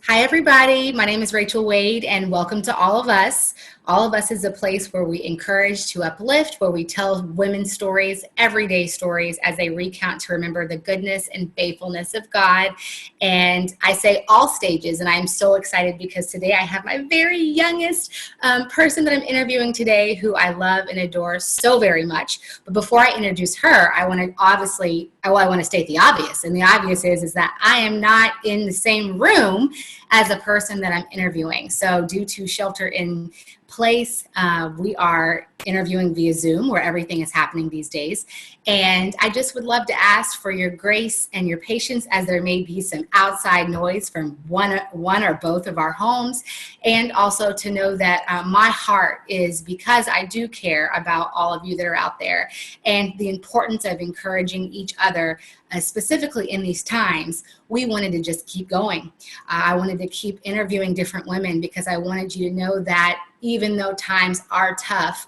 Hi, everybody. My name is Rachel Wade, and welcome to All of Us. All of Us is a place where we encourage to uplift, where we tell women's stories, everyday stories, as they recount to remember the goodness and faithfulness of God. And I say all stages, and I'm so excited because today I have my very youngest person that I'm interviewing today, who I love and adore so very much. But before I introduce her, I want to state the obvious, and the obvious is that I am not in the same room as a person that I'm interviewing. So due to shelter in place, we are interviewing via Zoom, where everything is happening these days. And I just would love to ask for your grace and your patience, as there may be some outside noise from one or both of our homes. And also to know that my heart is, because I do care about all of you that are out there, and the importance of encouraging each other, specifically in these times. We wanted to just keep going. I wanted to keep interviewing different women because I wanted you to know that even though times are tough,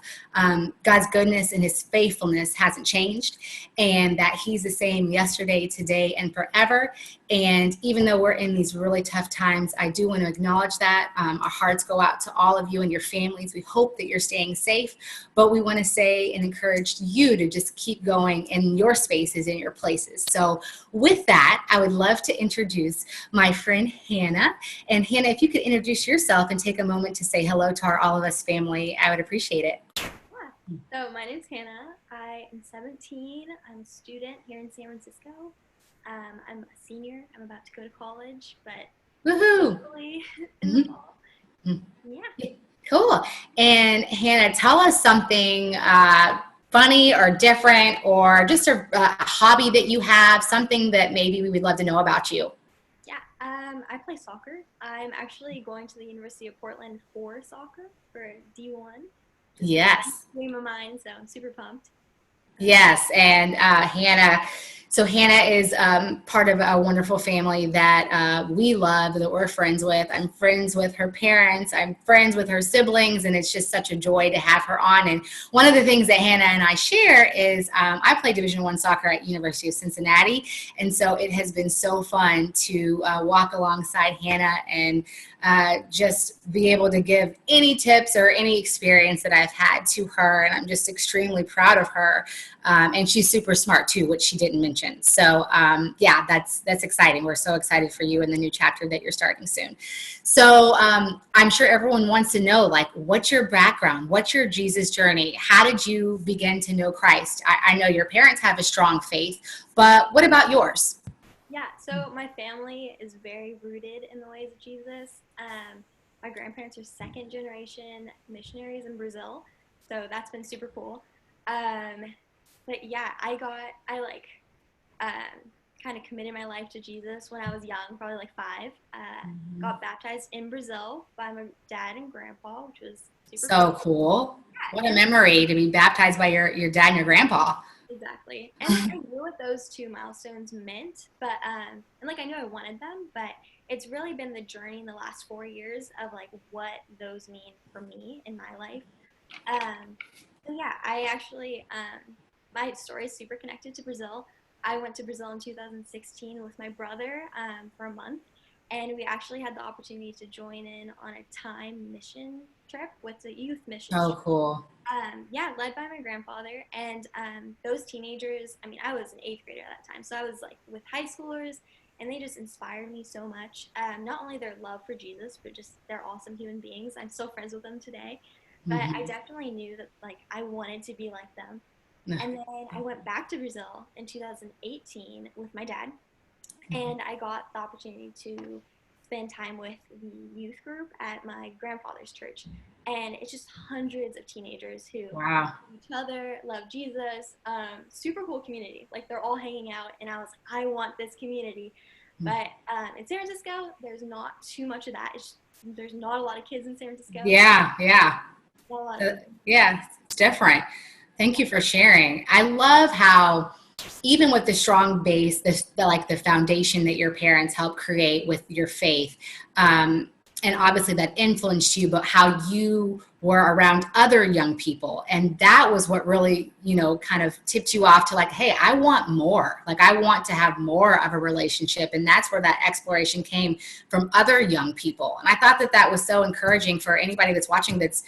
God's goodness and his faithfulness hasn't changed, and that he's the same yesterday, today, and forever. And even though we're in these really tough times, I do want to acknowledge that. Our hearts go out to all of you and your families. We hope that you're staying safe, but we want to say and encourage you to just keep going in your spaces, in your places. So with that, I would love to introduce my friend Hannah. And Hannah, if you could introduce yourself and take a moment to say hello to our All of Us family, I would appreciate it. So my name's Hannah. I am 17. I'm a student here in San Francisco. I'm a senior. I'm about to go to college, but Woohoo! hopefully in the fall. Yeah. Cool. And Hannah, tell us something funny or different, or just a hobby that you have, something that maybe we would love to know about you. Yeah. I play soccer. I'm actually going to the University of Portland for soccer, for D1. Yes. Dream of mine, so I'm super pumped. Yes, and Hannah is part of a wonderful family that we love, that we're friends with. I'm friends with her parents. I'm friends with her siblings, and it's just such a joy to have her on. And one of the things that Hannah and I share is I play Division I soccer at University of Cincinnati, and so it has been so fun to walk alongside Hannah and just be able to give any tips or any experience that I've had to her. And I'm just extremely proud of her. And she's super smart too, which she didn't mention. So yeah, that's exciting. We're so excited for you in the new chapter that you're starting soon. So I'm sure everyone wants to know, like, what's your background? What's your Jesus journey? How did you begin to know Christ? I know your parents have a strong faith, but what about yours? Yeah, so my family is very rooted in the ways of Jesus. My grandparents are second generation missionaries in Brazil, so that's been super cool. But yeah, I kind of committed my life to Jesus when I was young, probably like 5. Got baptized in Brazil by my dad and grandpa, which was super So cool. Yeah, What a memory to be baptized by your dad and your grandpa. exactly. And I knew what those 2 milestones meant, but and like I knew I wanted them, but it's really been the journey in the last 4 years of like what those mean for me in my life. So yeah, I actually my story is super connected to Brazil. I went to Brazil in 2016 with my brother for a month, and we actually had the opportunity to join in on a time mission trip with the youth mission. So cool. Yeah, led by my grandfather, and those teenagers, I mean, I was an 8th grader at that time, so I was like with high schoolers, and they just inspired me so much. Not only their love for Jesus, but just they're awesome human beings. I'm still friends with them today, but I definitely knew that like I wanted to be like them. And then I went back to Brazil in 2018 with my dad, and I got the opportunity to spend time with the youth group at my grandfather's church. And it's just hundreds of teenagers who Wow. love each other, love Jesus, super cool community. Like they're all hanging out, and I was like, I want this community. But in San Francisco, there's not too much of that. There's not a lot of kids in San Francisco. Yeah. Not a lot Yeah, it's different. Thank you for sharing. I love how even with the strong base, the foundation that your parents helped create with your faith, and obviously that influenced you, but how you were around other young people. And that was what really, kind of tipped you off to like, hey, I want more. Like, I want to have more of a relationship. And that's where that exploration came from other young people. And I thought that that was so encouraging for anybody that's watching that's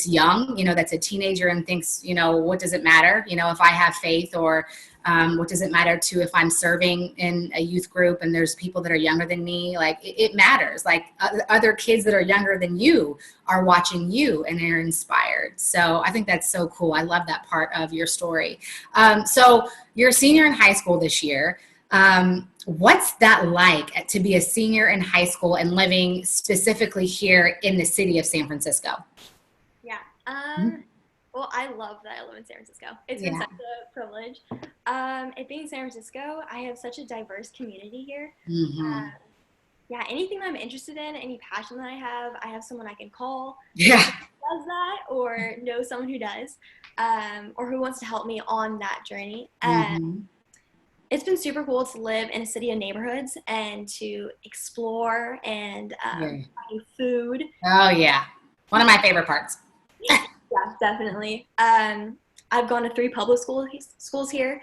young, that's a teenager and thinks, what does it matter? If I have faith, or what does it matter to if I'm serving in a youth group and there's people that are younger than me? Like, it matters. Like, other kids that are younger than you are watching you and they're inspired. So I think that's so cool. I love that part of your story. So you're a senior in high school this year. What's that like to be a senior in high school and living specifically here in the city of San Francisco? Yeah. Well, I love that I live in San Francisco. It's been such a privilege. It being San Francisco, I have such a diverse community here. Yeah, anything that I'm interested in, any passion that I have someone I can call who does that, or know someone who does, or who wants to help me on that journey. It's been super cool to live in a city of neighborhoods and to explore and find food. Oh, yeah. One of my favorite parts. Yeah, definitely. I've gone to 3 public schools here.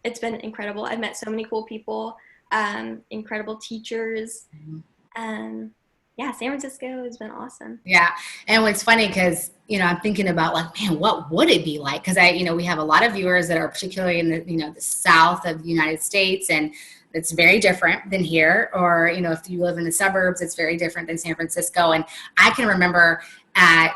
It's been incredible. I've met so many cool people, incredible teachers. Yeah, San Francisco has been awesome. Yeah. And what's funny, because, I'm thinking about like, man, what would it be like? Because we have a lot of viewers that are particularly in the, the South of the United States, and it's very different than here. Or, if you live in the suburbs, it's very different than San Francisco. And I can remember at,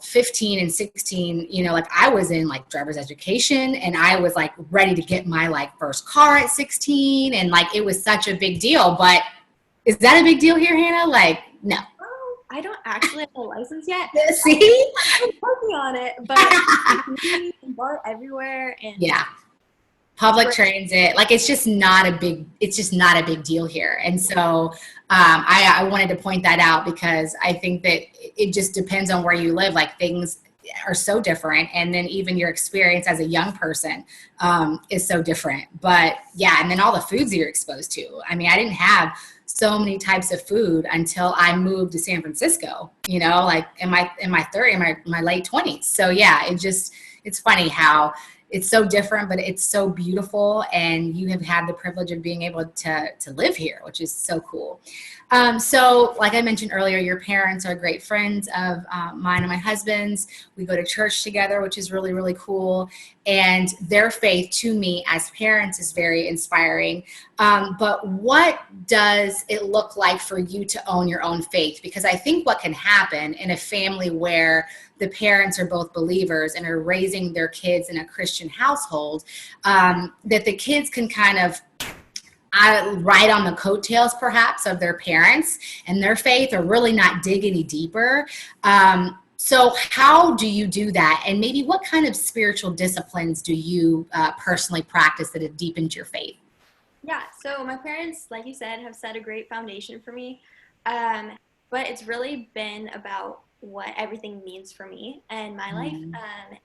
15 and 16, like I was in like driver's education, and I was like ready to get my like first car at 16. And like, it was such a big deal. But is that a big deal here, Hannah? Like, no. I don't actually have a license yet. See? I'm working on it, but bar everywhere. And yeah. Public transit, like it's just not a big deal here. And so I wanted to point that out, because I think that it just depends on where you live. Like, things are so different. And then even your experience as a young person is so different. But yeah, and then all the foods you're exposed to. I mean, I didn't have so many types of food until I moved to San Francisco, like in my late 20s. So yeah, it's funny how it's so different, but it's so beautiful. And you have had the privilege of being able to live here, which is so cool. So like I mentioned earlier, your parents are great friends of mine and my husband's. We go to church together, which is really, really cool. And their faith to me as parents is very inspiring. But what does it look like for you to own your own faith? Because I think what can happen in a family where the parents are both believers and are raising their kids in a Christian household, that the kids can kind of ride on the coattails perhaps of their parents and their faith, or really not dig any deeper. So how do you do that? And maybe what kind of spiritual disciplines do you personally practice that have deepened your faith? Yeah, so my parents, like you said, have set a great foundation for me. But it's really been about what everything means for me and my life,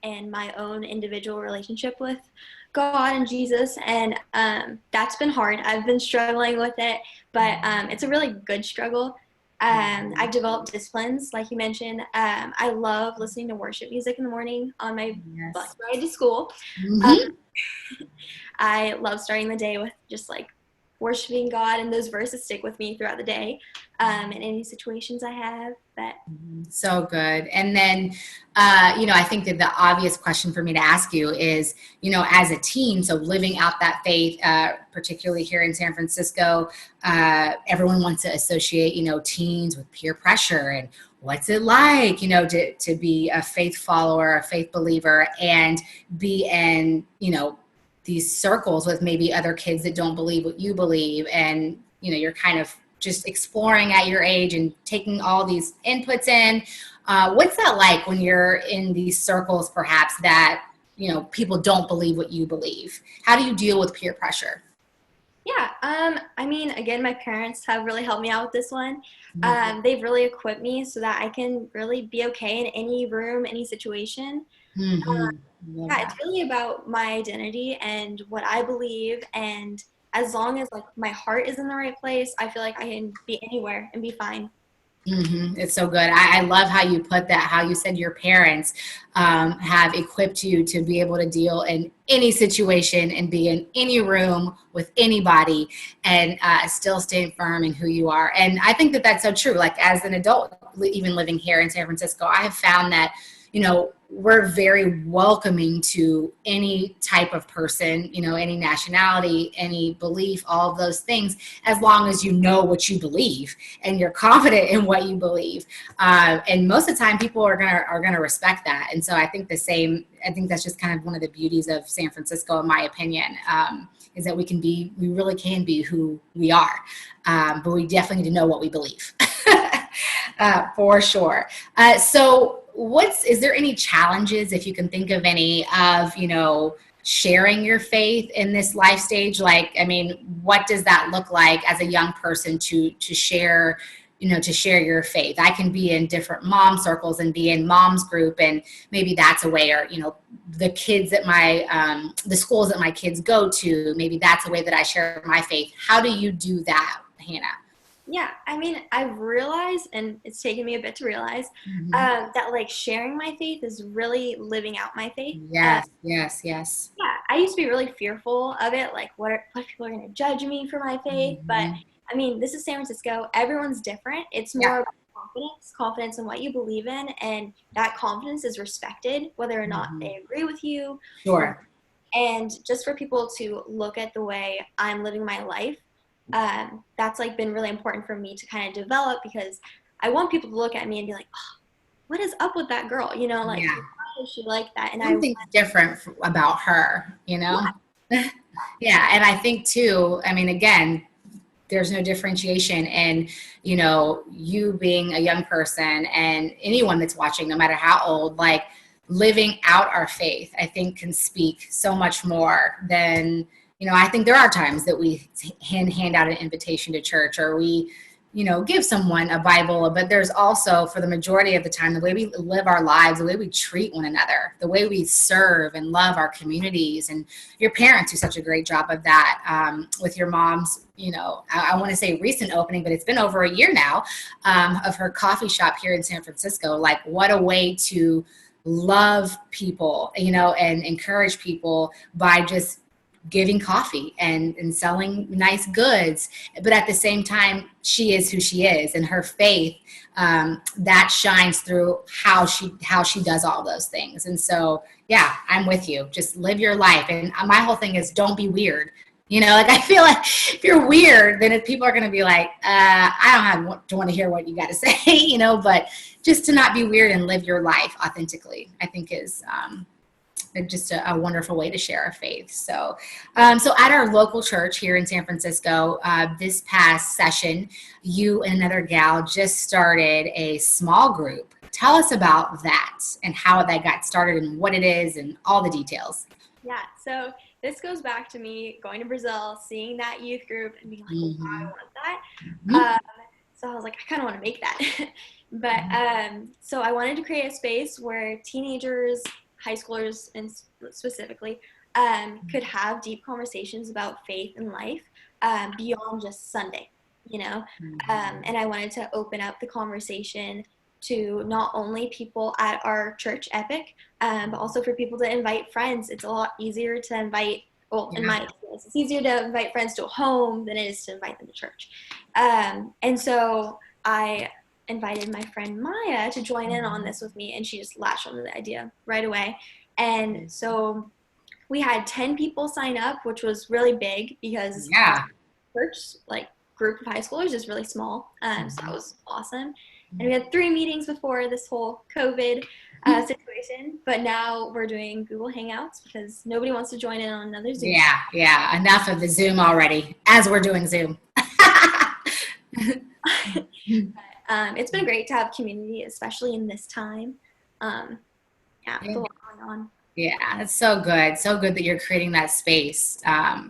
and my own individual relationship with God and Jesus. And that's been hard. I've been struggling with it, but it's a really good struggle. I've developed disciplines, like you mentioned. I love listening to worship music in the morning on my bus ride to school. I love starting the day with just like worshiping God, and those verses stick with me throughout the day, in any situations I have. But so good. And then, I think that the obvious question for me to ask you is, as a teen, so living out that faith, particularly here in San Francisco, everyone wants to associate, teens with peer pressure, and what's it like, to be a faith follower, a faith believer, and be in, these circles with maybe other kids that don't believe what you believe. And, you're kind of just exploring at your age and taking all these inputs in. What's that like when you're in these circles, perhaps, that, people don't believe what you believe? How do you deal with peer pressure? Yeah, I mean, again, my parents have really helped me out with this one. They've really equipped me so that I can really be okay in any room, any situation. Yeah, it's really about my identity and what I believe, and as long as like my heart is in the right place, I feel like I can be anywhere and be fine. It's so good. I love how you put that, how you said your parents have equipped you to be able to deal in any situation and be in any room with anybody and still stay firm in who you are. And I think that that's so true. Like as an adult, even living here in San Francisco, I have found that, you know, we're very welcoming to any type of person, you know, any nationality, any belief, all of those things, as long as you know what you believe and you're confident in what you believe. And most of the time people are gonna respect that. And so I think I think that's just kind of one of the beauties of San Francisco, in my opinion, is that we really can be who we are. But we definitely need to know what we believe. For sure. So is there any challenges, if you can think of any, of, you know, sharing your faith in this life stage? Like, I mean, what does that look like as a young person to share, you know, to share your faith? I can be in different mom circles and be in mom's group, and maybe that's a way, or, you know, the kids at the schools that my kids go to, maybe that's a way that I share my faith. How do you do that, Hannah? Yeah, I mean, I've realized, and it's taken me a bit to realize, that like sharing my faith is really living out my faith. Yes. Yeah, I used to be really fearful of it, like what people are going to judge me for my faith. But I mean, this is San Francisco. Everyone's different. It's more about confidence in what you believe in, and that confidence is respected, whether or not they agree with you. Sure. And just for people to look at the way I'm living my life, that's like been really important for me to kind of develop, because I want people to look at me and be like, oh, what is up with that girl? You know, like, why is she like that? And something's different about her, you know? Yeah. And I think too, I mean, again, there's no differentiation in, you know, you being a young person and anyone that's watching, no matter how old, like living out our faith, I think can speak so much more than, you know, I think there are times that we hand out an invitation to church, or we, you know, give someone a Bible, but there's also, for the majority of the time, the way we live our lives, the way we treat one another, the way we serve and love our communities. And your parents do such a great job of that, with your mom's, you know, I want to say recent opening, but it's been over a year now, of her coffee shop here in San Francisco. Like, what a way to love people, you know, and encourage people by just giving coffee and selling nice goods. But at the same time, she is who she is, and her faith, that shines through how she does all those things. And so, yeah, I'm with you. Just live your life. And my whole thing is, don't be weird. You know, like, I feel like if you're weird, then people are going to be like, I don't want to hear what you got to say, you know, but just to not be weird and live your life authentically, I think is, just a wonderful way to share our faith. So at our local church here in San Francisco, this past session, you and another gal just started a small group. Tell us about that and how that got started and what it is and all the details. Yeah, so this goes back to me going to Brazil, seeing that youth group and being like, oh, I want that. So I was like, I kind of want to make that. But so I wanted to create a space where teenagers, high schoolers and specifically, could have deep conversations about faith and life, beyond just Sunday, you know? And I wanted to open up the conversation to not only people at our church Epic, but also for people to invite friends. It's a lot easier to invite, in my experience, it's easier to invite friends to a home than it is to invite them to church. And so I invited my friend Maya to join in on this with me, and she just latched onto the idea right away. And so we had 10 people sign up, which was really big because church, like, group of high schoolers is really small. So that was awesome. And we had 3 meetings before this whole COVID situation, but now we're doing Google Hangouts because nobody wants to join in on another Zoom. Yeah. Enough of the Zoom already, as we're doing Zoom. It's been great to have community, especially in this time. With a lot going on. Yeah, it's so good. So good that you're creating that space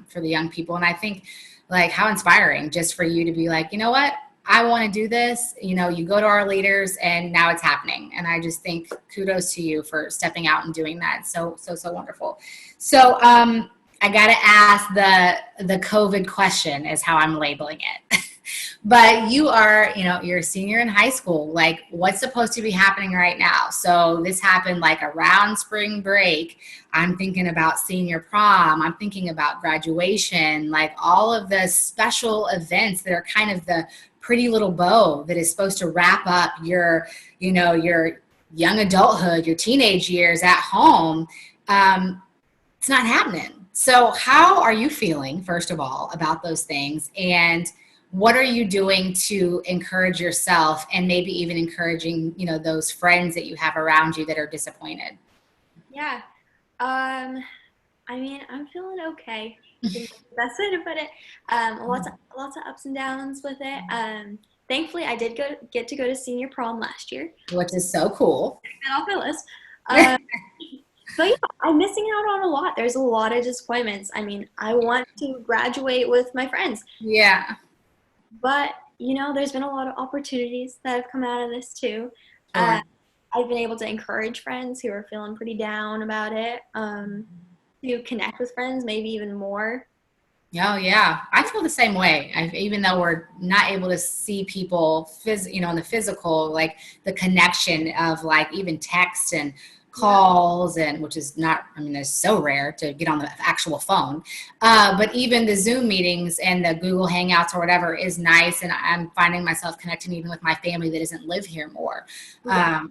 for the young people. And I think, like, how inspiring just for you to be like, you know what, I want to do this. You know, you go to our leaders and now it's happening. And I just think kudos to you for stepping out and doing that. So wonderful. So I got to ask the COVID question is how I'm labeling it. But you are, you're a senior in high school. Like, what's supposed to be happening right now? So this happened like around spring break. I'm thinking about senior prom. I'm thinking about graduation, like all of the special events that are kind of the pretty little bow that is supposed to wrap up your young adulthood, your teenage years at home. It's not happening. So how are you feeling, first of all, about those things? And what are you doing to encourage yourself and maybe even encouraging, those friends that you have around you that are disappointed? Yeah. I mean, I'm feeling okay. I think that's the best way to put it. Lots of ups and downs with it. Thankfully, I did get to go to senior prom last year. Which is so cool. That off my list. But yeah, I'm missing out on a lot. There's a lot of disappointments. I mean, I want to graduate with my friends. Yeah. But, there's been a lot of opportunities that have come out of this too. Sure. I've been able to encourage friends who are feeling pretty down about it, to connect with friends, maybe even more. Oh yeah, I feel the same way. Even though we're not able to see people, in the physical, like the connection of like even text and calls, and which is not, it's so rare to get on the actual phone. But even the Zoom meetings and the Google Hangouts or whatever is nice, and I'm finding myself connecting even with my family that doesn't live here more,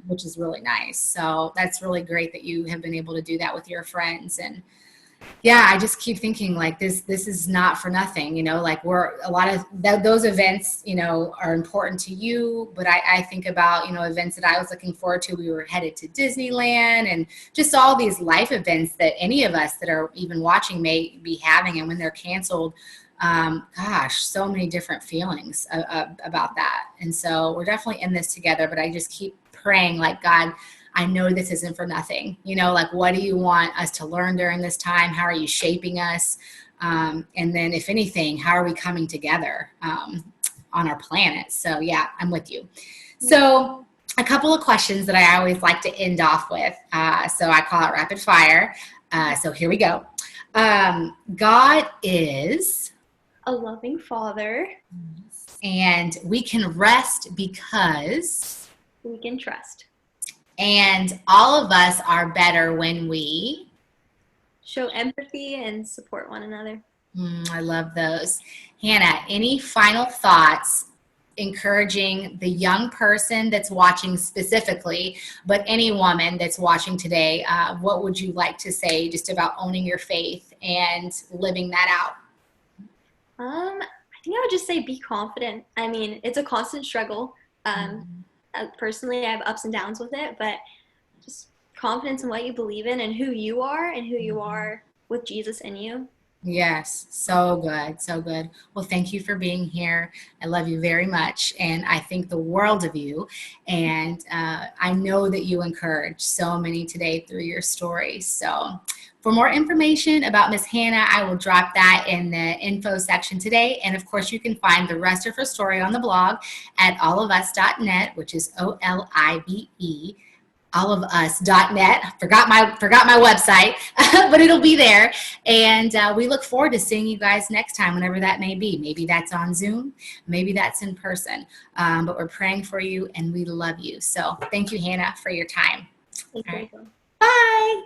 which is really nice. So that's really great that you have been able to do that with your friends. And yeah, I just keep thinking like this is not for nothing, like a lot of those events, are important to you. But I think about, events that I was looking forward to. We were headed to Disneyland and just all these life events that any of us that are even watching may be having. And when they're canceled, gosh, so many different feelings about that. And so we're definitely in this together, but I just keep praying like, God, I know this isn't for nothing. Like, what do you want us to learn during this time? How are you shaping us? And then if anything, how are we coming together on our planet? So yeah, I'm with you. So a couple of questions that I always like to end off with. So I call it rapid fire. So here we go. God is a loving Father. And we can rest because we can trust. And all of us are better when we show empathy and support one another. I love those. Hannah, any final thoughts encouraging the young person that's watching specifically, but any woman that's watching today? What would you like to say just about owning your faith and living that out? I think I would just say be confident. I mean, it's a constant struggle. Personally, I have ups and downs with it, but just confidence in what you believe in and who you are with Jesus in you. Yes, so good, so good. Well, thank you for being here. I love you very much, and I think the world of you, and I know that you encourage so many today through your story. So for more information about Miss Hannah, I will drop that in the info section today. And of course, you can find the rest of her story on the blog at allofus.net, which is OLIBE, allofus.net. Forgot my website, but it'll be there. And we look forward to seeing you guys next time, whenever that may be. Maybe that's on Zoom, maybe that's in person. But we're praying for you and we love you. So thank you, Hannah, for your time. Thank you. Bye.